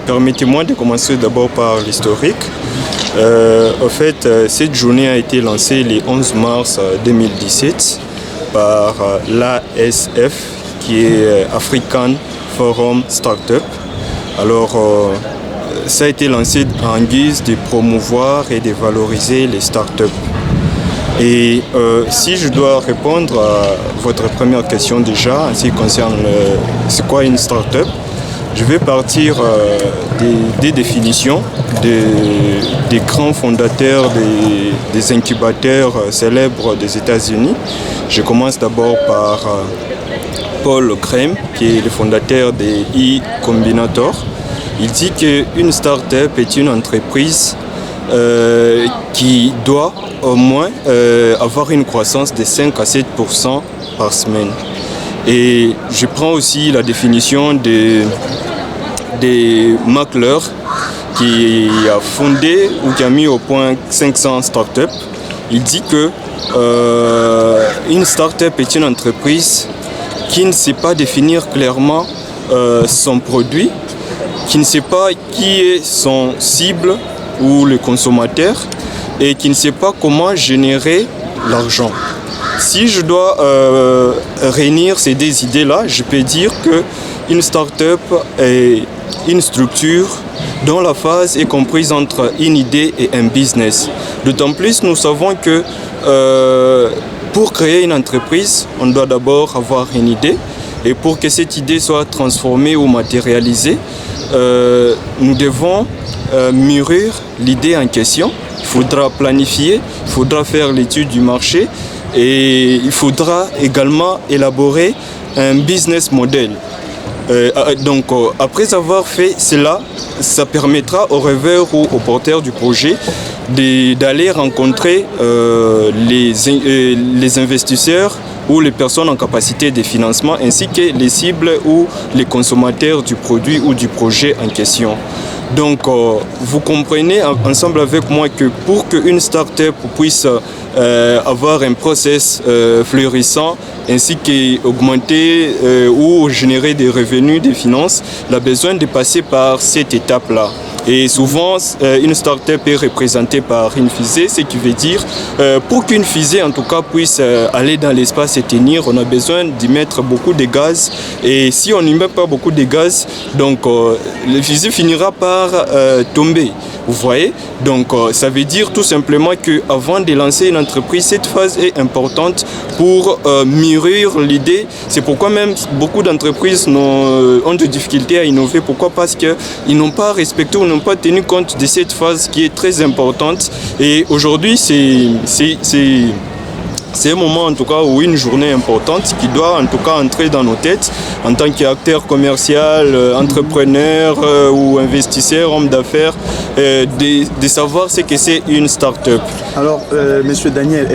Permettez-moi de commencer d'abord par l'historique. Cette journée a été lancée le 11 mars 2017 par l'ASF, qui est African Forum Startup. Alors, ça a été lancé en guise de promouvoir et de valoriser les startups. Et si je dois répondre à votre première question déjà, en ce qui concerne c'est quoi une startup, je vais partir des définitions des grands fondateurs des incubateurs célèbres des États-Unis. Je commence d'abord par Paul Graham, qui est le fondateur des E-Combinator. Il dit qu'une start-up est une entreprise qui doit au moins avoir une croissance de 5 à 7% par semaine. Et je prends aussi la définition de Mackler, qui a fondé ou qui a mis au point 500 startups. Il dit que une startup est une entreprise qui ne sait pas définir clairement son produit, qui ne sait pas qui est son cible ou le consommateur et qui ne sait pas comment générer l'argent. Si je dois réunir ces deux idées-là, je peux dire qu'une start-up est une structure dont la phase est comprise entre une idée et un business. D'autant plus, nous savons que pour créer une entreprise, on doit d'abord avoir une idée. Et pour que cette idée soit transformée ou matérialisée, nous devons mûrir l'idée en question. Il faudra planifier, il faudra faire l'étude du marché et il faudra également élaborer un business model. Après avoir fait cela, ça permettra aux rêveurs ou aux porteurs du projet d'aller rencontrer les investisseurs ou les personnes en capacité de financement, ainsi que les cibles ou les consommateurs du produit ou du projet en question. Donc, vous comprenez ensemble avec moi que pour qu'une start-up puisse avoir un process fleurissant, ainsi qu'augmenter ou générer des revenus, des finances, elle a besoin de passer par cette étape-là. Et souvent, une start-up est représentée par une fusée, ce qui veut dire, pour qu'une fusée en tout cas puisse aller dans l'espace et tenir, on a besoin d'y mettre beaucoup de gaz. Et si on n'y met pas beaucoup de gaz, donc la fusée finira par tomber. Vous voyez? Donc ça veue dire tout simplement qu'avant de lancer une entreprise, cette phase est importante pour mûrir l'idée. C'est pourquoi même beaucoup d'entreprises ont des difficultés à innover. Pourquoi? Parce qu'ils n'ont pas respecté ou n'ont pas tenu compte de cette phase qui est très importante. Et aujourd'hui, c'est un moment en tout cas ou une journée importante qui doit en tout cas entrer dans nos têtes en tant qu'acteur commercial, entrepreneur ou investisseur, homme d'affaires, de savoir ce que c'est une start-up. Alors, Monsieur Daniel,